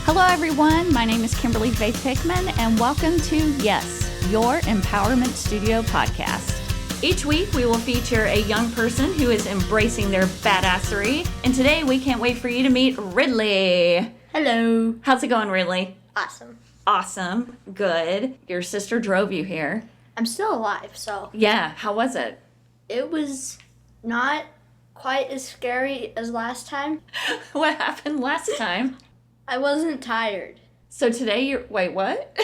Hello, everyone. My name is Kimberly Faith Pickman, and welcome to Yes, Your Empowerment Studio podcast. Each week, we will feature a young person who is embracing their badassery, and today we can't wait for you to meet Ridley. Hello. How's it going, Ridley? Awesome. Awesome. Good. Your sister drove you here. I'm still alive, so. Yeah. How was it? It was not quite as scary as last time. What happened last time? I wasn't tired. So today you're... Wait, what?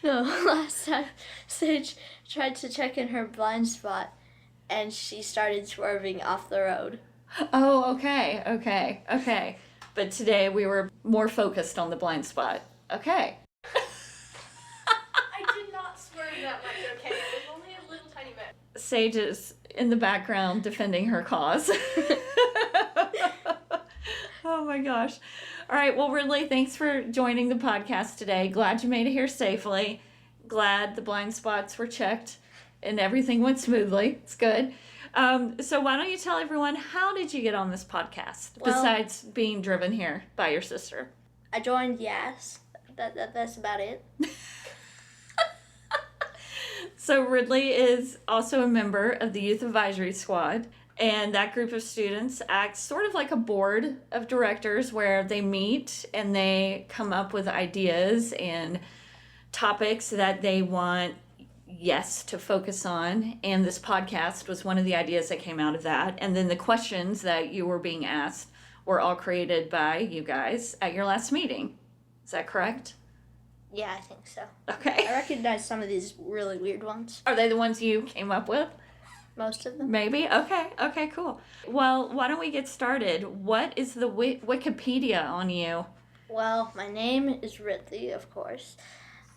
No, last time Sage tried to check in her blind spot and she started swerving off the road. Oh, okay. But today we were more focused on the blind spot. Okay. I did not swerve that much, okay? It was only a little tiny bit. Sage is in the background defending her cause. Oh my gosh. All right. Well, Ridley, thanks for joining the podcast today. Glad you made it here safely. Glad the blind spots were checked and everything went smoothly. It's good. So why don't you tell everyone, how did you get on this podcast besides being driven here by your sister? I joined Yes. That's about it. So Ridley is also a member of the Youth Advisory Squad. And that group of students acts sort of like a board of directors where they meet and they come up with ideas and topics that they want Yes to focus on. And this podcast was one of the ideas that came out of that. And then the questions that you were being asked were all created by you guys at your last meeting. Is that correct? Yeah, I think so. Okay. I recognize some of these really weird ones. Are they the ones you came up with? Most of them. Maybe? Okay, cool. Well, why don't we get started? What is the Wikipedia on you? Well, my name is Ridley, of course.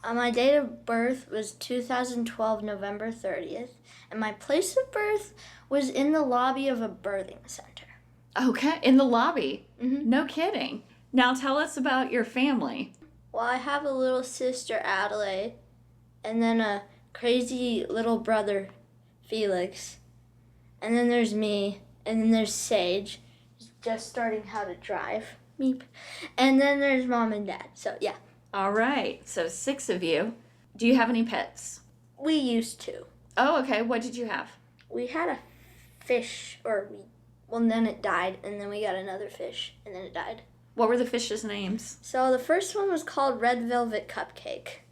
My date of birth was 2012, November 30th, and my place of birth was in the lobby of a birthing center. Okay, in the lobby? Mm-hmm. No kidding. Now tell us about your family. Well, I have a little sister, Adelaide, and then a crazy little brother, Felix, and then there's me, and then there's Sage, who's just starting how to drive, meep, and then there's Mom and Dad, so yeah. All right, so 6 of you. Do you have any pets? We used to. Oh, okay, what did you have? We had a fish, and then it died, and then we got another fish, and then it died. What were the fish's names? So the first one was called Red Velvet Cupcake.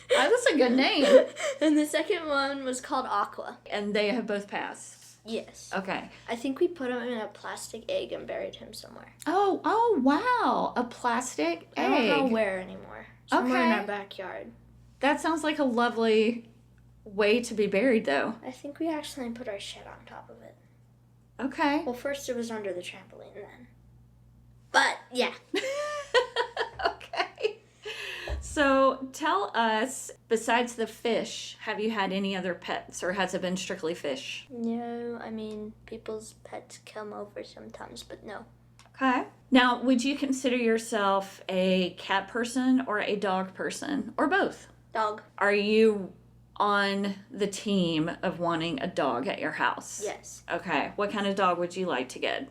Oh, that's a good name. And the second one was called Aqua. And they have both passed? Yes. Okay. I think we put him in a plastic egg and buried him somewhere. Oh, wow. A plastic egg. I don't know where anymore. Somewhere in our backyard. That sounds like a lovely way to be buried, though. I think we actually put our shed on top of it. Okay. Well, first it was under the trampoline then. But, yeah. Okay. So tell us, besides the fish, have you had any other pets, or has it been strictly fish? No, I mean, people's pets come over sometimes, but no. Okay. Now, would you consider yourself a cat person or a dog person, or both? Dog. Are you on the team of wanting a dog at your house? Yes. Okay. What kind of dog would you like to get?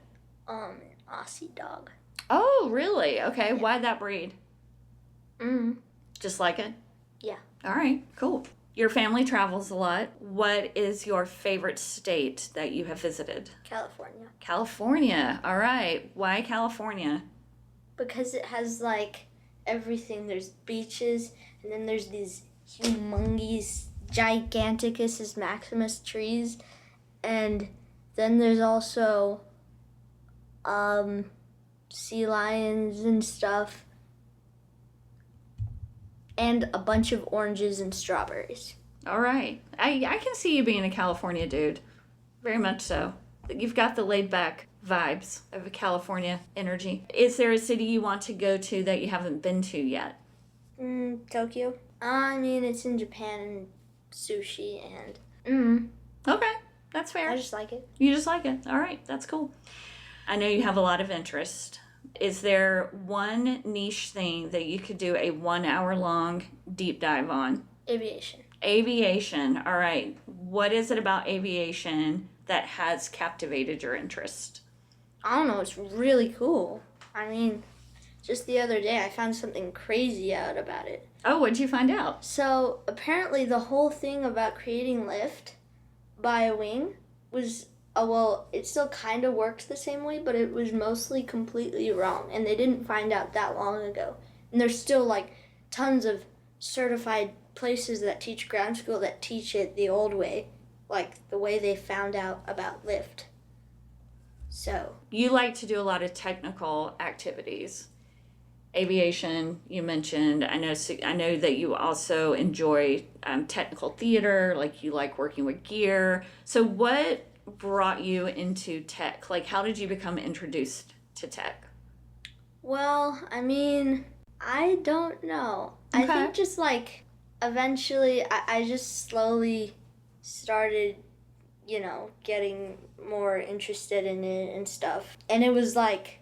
An Aussie dog. Oh, really? Okay. Yeah. Why that breed? Just like it? Yeah. All right, cool. Your family travels a lot. What is your favorite state that you have visited? California. California. All right. Why California? Because it has, everything. There's beaches, and then there's these humongous, giganticus maximus trees, and then there's also, sea lions and stuff. And a bunch of oranges and strawberries. All right. I can see you being a California dude. Very much so. You've got the laid-back vibes of a California energy. Is there a city you want to go to that you haven't been to yet? Tokyo. I mean, it's in Japan and sushi and... Okay. That's fair. I just like it. You just like it. All right. That's cool. I know you have a lot of interest. Is there one niche thing that you could do a 1 hour long deep dive on? Aviation. Aviation. All right. What is it about aviation that has captivated your interest? I don't know. It's really cool. I mean, just the other day I found something crazy out about it. Oh, what'd you find out? So apparently the whole thing about creating lift by a wing was, well, it still kind of works the same way, but it was mostly completely wrong, and they didn't find out that long ago. And there's still like tons of certified places that teach ground school that teach it the old way, like the way they found out about lift. So You like to do a lot of technical activities. Aviation, you mentioned. I know that you also enjoy technical theater, like you like working with gear. So what brought you into tech? Like, how did you become introduced to tech? well, I mean, I don't know. I Okay. think just like eventually I just slowly started, getting more interested in it and stuff. And it was like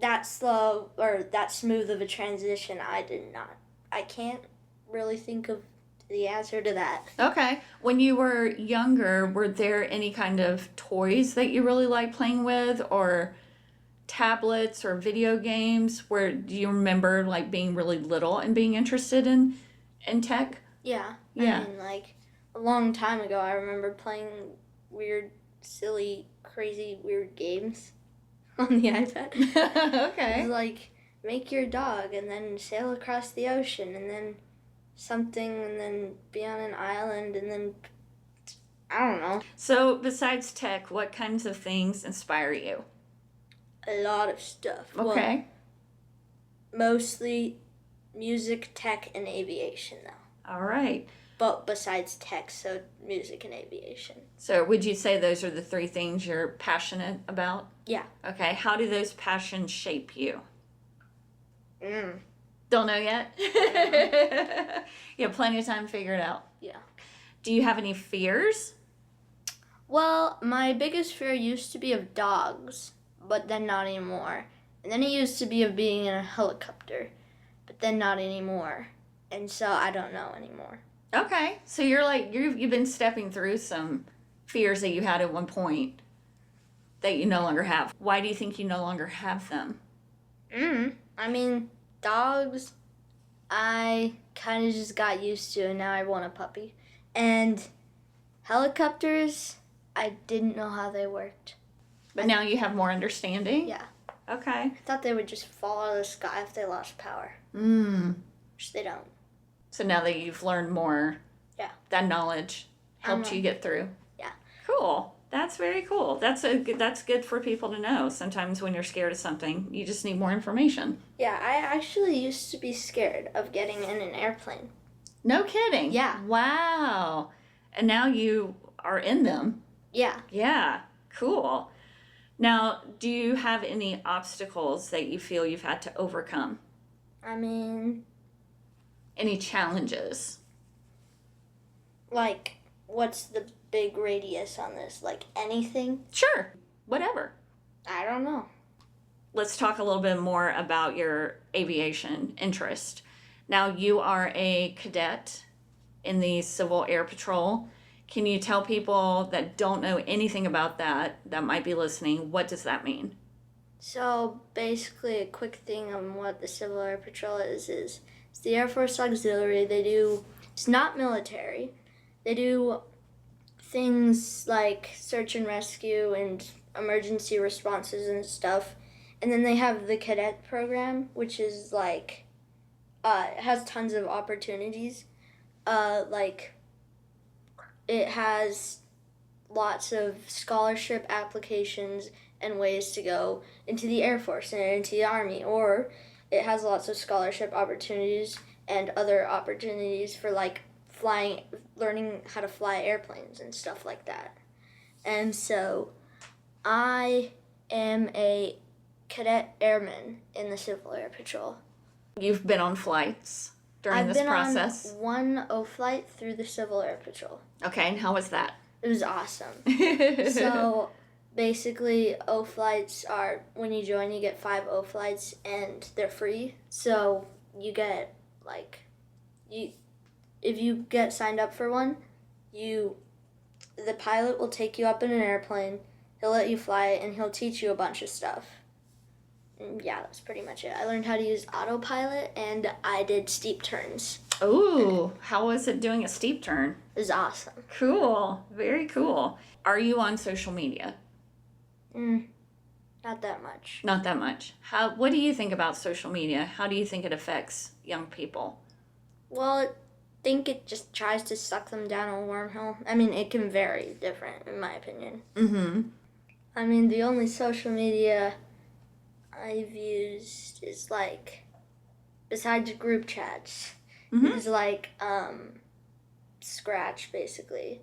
that slow or that smooth of a transition. I can't really think of the answer to that. Okay. When you were younger, were there any kind of toys that you really liked playing with, or tablets or video games? Where do you remember like being really little and being interested in tech? Yeah. Yeah. I mean, like a long time ago, I remember playing weird, silly, crazy, weird games on the iPad. It Okay. was like make your dog and then sail across the ocean and then something and then be on an island and then I don't know. So besides tech, what kinds of things inspire you? A lot of stuff. Well, Okay. mostly music, tech, and aviation though. All right. But besides tech, so music and aviation. So would you say those are the three things you're passionate about? Yeah. Okay. How do those passions shape you? Mm. Don't know yet? You have plenty of time to figure it out. Yeah. Do you have any fears? Well, my biggest fear used to be of dogs, but then not anymore. And then it used to be of being in a helicopter, but then not anymore. And so I don't know anymore. Okay. So you're like, you've been stepping through some fears that you had at one point that you no longer have. Why do you think you no longer have them? I mean, dogs, I kind of just got used to, and now I want a puppy. And helicopters, I didn't know how they worked. But now you have more understanding? Yeah. Okay. I thought they would just fall out of the sky if they lost power, which they don't. So now that you've learned more, Yeah. that knowledge helped you get through. Yeah. Cool. That's very cool. That's good for people to know. Sometimes when you're scared of something, you just need more information. Yeah, I actually used to be scared of getting in an airplane. No kidding. Yeah. Wow. And now you are in them. Yeah. Yeah. Cool. Now, do you have any obstacles that you feel you've had to overcome? I mean, Any challenges? like, what's the big radius on this? Like, anything? Sure. Whatever. I don't know. Let's talk a little bit more about your aviation interest. Now, you are a cadet in the Civil Air Patrol. Can you tell people that don't know anything about that might be listening, what does that mean? So, basically, a quick thing on what the Civil Air Patrol is it's the Air Force Auxiliary. It's not military. They do things like search and rescue and emergency responses and stuff. And then they have the cadet program, which is like, it has tons of opportunities. Like, it has lots of scholarship applications and ways to go into the Air Force and into the Army, or it has lots of scholarship opportunities and other opportunities for like learning how to fly airplanes and stuff like that. And so I am a cadet airman in the Civil Air Patrol. You've been on flights during this process? I've been on one O flight through the Civil Air Patrol. Okay, and how was that? It was awesome. So basically, O flights are, when you join, you get 5 O flights and they're free. So you get if you get signed up for one, the pilot will take you up in an airplane, he'll let you fly it, and he'll teach you a bunch of stuff. Yeah, that's pretty much it. I learned how to use autopilot, and I did steep turns. Ooh, how was it doing a steep turn? It was awesome. Cool. Very cool. Are you on social media? Not that much. Not that much. What do you think about social media? How do you think it affects young people? Well, I think it just tries to suck them down a wormhole. I mean, it can vary different, in my opinion. Mm-hmm. I mean, the only social media I've used is like, besides group chats, is like Scratch, basically.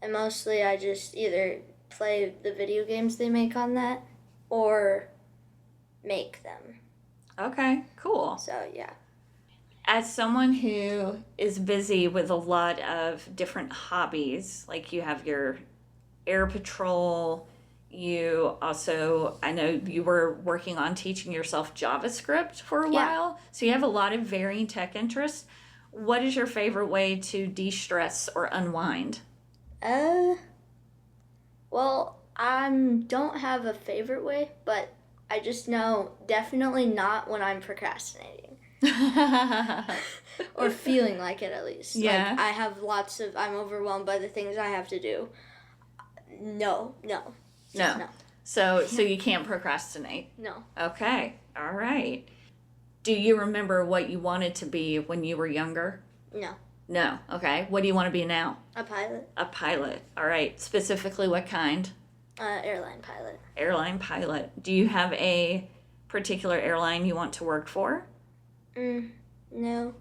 And mostly I just either play the video games they make on that or make them. Okay, cool. So, yeah. As someone who is busy with a lot of different hobbies, like you have your air patrol, you also, I know you were working on teaching yourself JavaScript for a while, so you have a lot of varying tech interests. What is your favorite way to de-stress or unwind? Well, I don't have a favorite way, but I just know definitely not when I'm procrastinating. Or feeling like it, at least. Yeah. Like, I have I'm overwhelmed by the things I have to do. No. So you can't procrastinate. No. Okay. All right. Do you remember what you wanted to be when you were younger? No. No. Okay. What do you want to be now? A pilot. A pilot. All right. Specifically what kind? Airline pilot. Airline pilot. Do you have a particular airline you want to work for? No.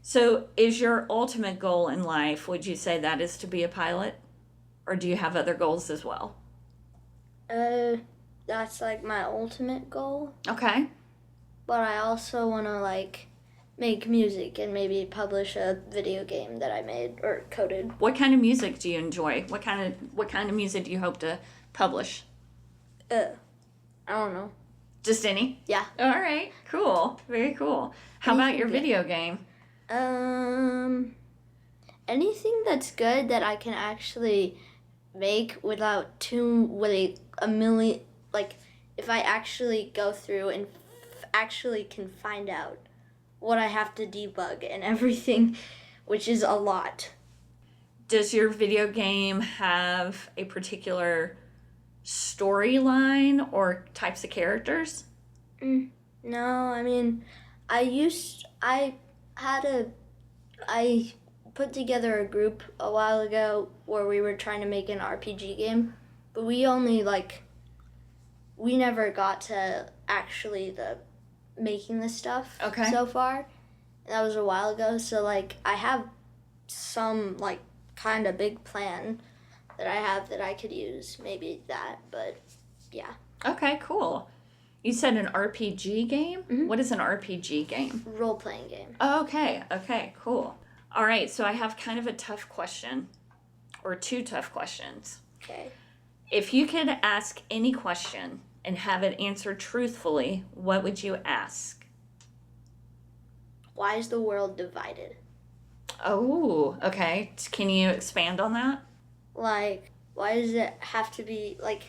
So is your ultimate goal in life, would you say that is to be a pilot? Or do you have other goals as well? That's like my ultimate goal. Okay. But I also want to like make music and maybe publish a video game that I made or coded. What kind of music do you enjoy? What kind of music do you hope to publish? I don't know. Just any? Yeah. All right. Cool. Very cool. How about your video game? Anything that's good that I can actually make without a million, like if I actually go through and actually can find out what I have to debug and everything, which is a lot. Does your video game have a particular storyline or types of characters? No, I mean, I put together a group a while ago where we were trying to make an RPG game, but we never got to actually making the stuff so far. And that was a while ago, so like I have some like kind of big plan that I have that I could use, maybe that, but yeah. Okay, cool. You said an RPG game? Mm-hmm. What is an RPG game? Role-playing game. Oh, okay, cool. All right, so I have kind of a tough question, or two tough questions. Okay. If you could ask any question and have it answered truthfully, what would you ask? Why is the world divided? Oh, okay. Can you expand on that? Like, why does it have to be, like,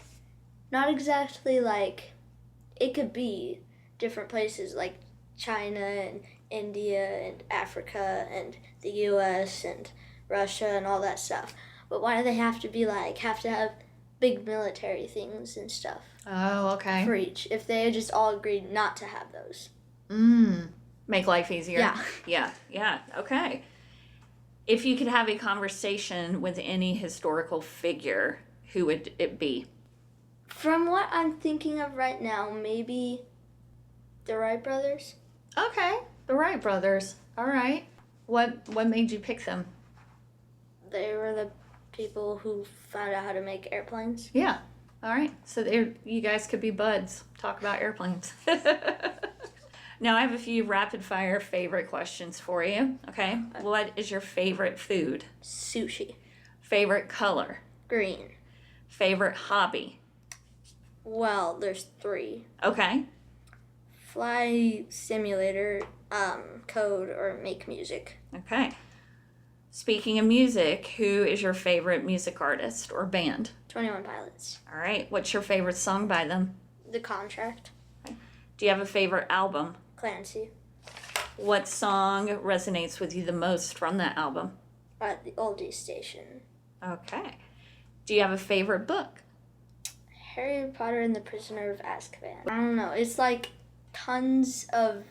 not exactly like, it could be different places like China and India and Africa and the US and Russia and all that stuff. But why do they have to be like, have to have big military things and stuff? Oh, okay. For each, if they had just all agreed not to have those. Make life easier? Yeah. Yeah, okay. If you could have a conversation with any historical figure, who would it be? From what I'm thinking of right now, maybe the Wright brothers. Okay, the Wright brothers. All right. What made you pick them? They were the people who found out how to make airplanes. Yeah. All right. So you guys could be buds. Talk about airplanes. Now I have a few rapid fire favorite questions for you. Okay. What is your favorite food? Sushi. Favorite color? Green. Favorite hobby? Well, there's 3. Okay. Fly simulator, code, or make music. Okay. Speaking of music, who is your favorite music artist or band? 21 Pilots. All right. What's your favorite song by them? The Contract. Okay. Do you have a favorite album? Clancy. What song resonates with you the most from that album? At the oldies station. Okay. Do you have a favorite book? Harry Potter and the Prisoner of Azkaban. I don't know. It's like tons of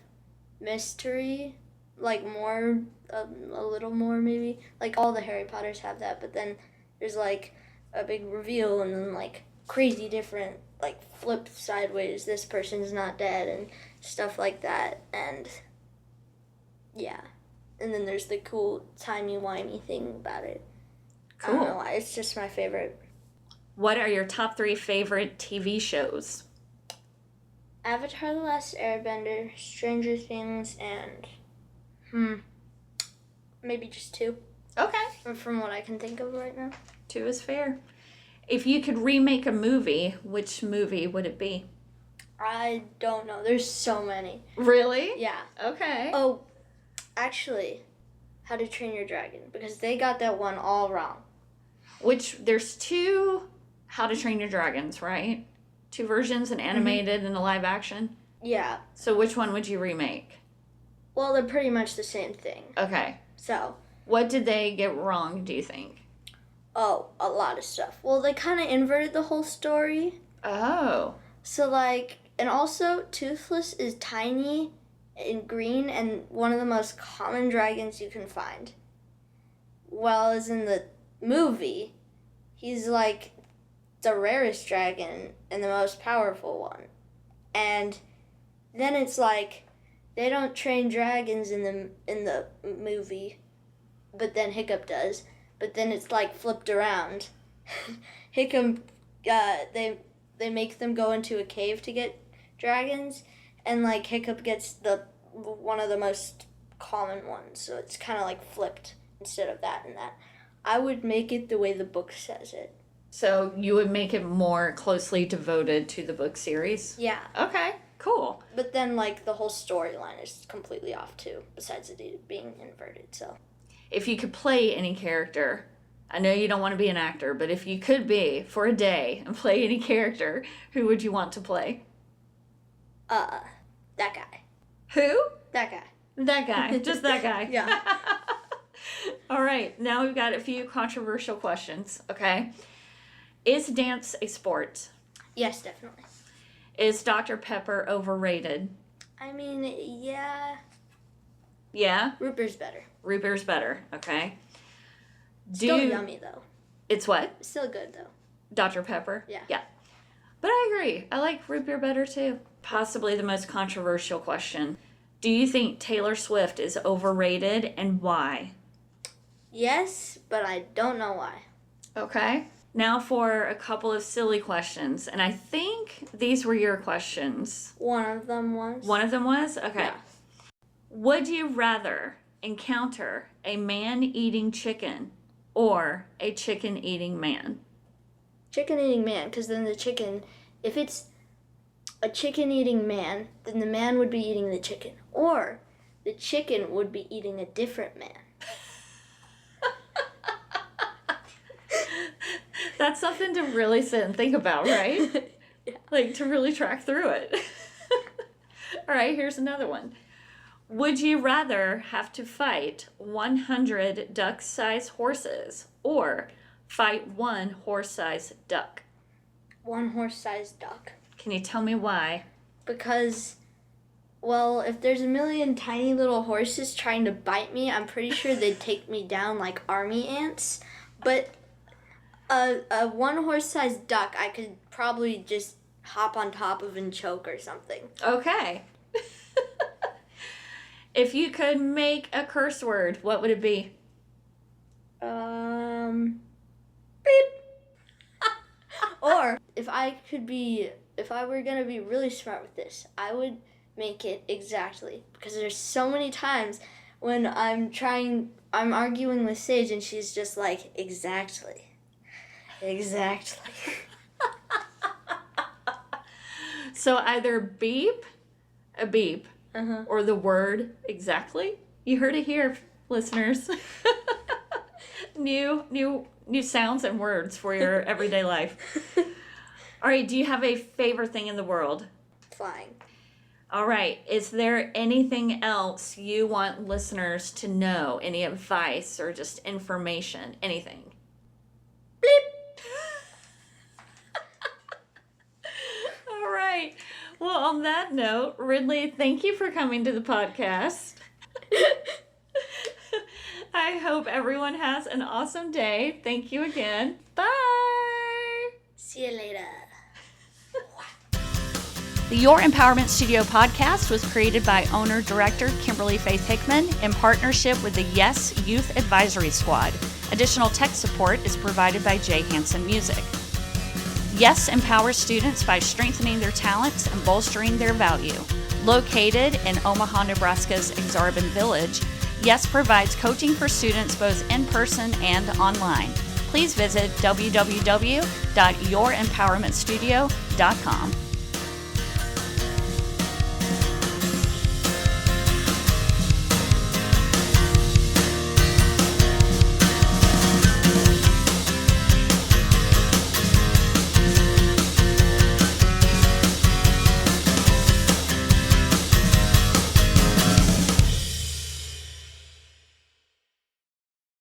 mystery, like more, a little more maybe. Like all the Harry Potters have that, but then there's like a big reveal and then like crazy different, like flipped sideways, this person's not dead and stuff like that. And yeah. And then there's the cool timey-wimey thing about it. Cool. I don't know why. It's just my favorite. What are your top 3 favorite TV shows? Avatar: The Last Airbender, Stranger Things, and maybe just 2. Okay. From what I can think of right now. 2 is fair. If you could remake a movie, which movie would it be? I don't know. There's so many. Really? Yeah. Okay. Oh, actually, How to Train Your Dragon, because they got that one all wrong. There's 2 How to Train Your Dragons, right? 2 versions, an animated and a live action. Yeah. So which one would you remake? Well, they're pretty much the same thing. Okay. So. What did they get wrong, do you think? Oh, a lot of stuff. Well, they kind of inverted the whole story. Oh. So, like, and also, Toothless is tiny and green and one of the most common dragons you can find. Well, as in the movie, he's like the rarest dragon and the most powerful one. And then it's like they don't train dragons in the movie, but then Hiccup does. But then it's like flipped around. Hiccup, they make them go into a cave to get dragons, and like Hiccup gets one of the most common ones. So it's kind of like flipped instead of that and that. I would make it the way the book says it. So you would make it more closely devoted to the book series? Yeah. Okay, cool. But then like the whole storyline is completely off too, besides it being inverted, so. If you could play any character, I know you don't want to be an actor, but if you could be for a day and play any character, who would you want to play? That guy. Who? That guy. That guy. Just that guy. Yeah. All right. Now we've got a few controversial questions, okay? Is dance a sport? Yes, definitely. Is Dr. Pepper overrated? I mean, yeah. Yeah? Root beer's better. Root beer's better, okay? Still yummy, though. It's what? Still good, though. Dr. Pepper? Yeah. Yeah. But I agree. I like root beer better, too. Possibly the most controversial question. Do you think Taylor Swift is overrated, and why? Yes, but I don't know why. Okay. Now for a couple of silly questions. And I think these were your questions. One of them was. One of them was? Okay. Yeah. Would you rather encounter a man eating chicken or a chicken eating man? Chicken eating man, because then the chicken, if it's a chicken eating man, then the man would be eating the chicken. Or the chicken would be eating a different man. That's something to really sit and think about, right? Yeah. Like to really track through it. All right, here's another one. Would you rather have to fight 100 duck-sized horses or fight one horse-sized duck? One horse-sized duck. Can you tell me why? Because, well, if there's a million tiny little horses trying to bite me, I'm pretty sure they'd take me down like army ants. But a one horse-sized duck, I could probably just hop on top of and choke or something. Okay. If you could make a curse word, what would it be? Beep. Or if I were gonna be really smart with this, I would make it exactly, because there's so many times when I'm arguing with Sage and she's just like, exactly. So either beep, a beep, or the word exactly. You heard it here, listeners. New sounds and words for your everyday life. All right, do you have a favorite thing in the world? Flying. All right. Is there anything else you want listeners to know? Any advice or just information? Anything? Bleep. All right. Well, on that note, Ridley, thank you for coming to the podcast. I hope everyone has an awesome day. Thank you again. Bye. See you later. The Your Empowerment Studio podcast was created by owner-director Kimberly Faith Hickman in partnership with the Yes Youth Advisory Squad. Additional tech support is provided by Jay Hansen Music. Yes empowers students by strengthening their talents and bolstering their value. Located in Omaha, Nebraska's Exarban Village, Yes provides coaching for students both in person and online. Please visit www.yourempowermentstudio.com.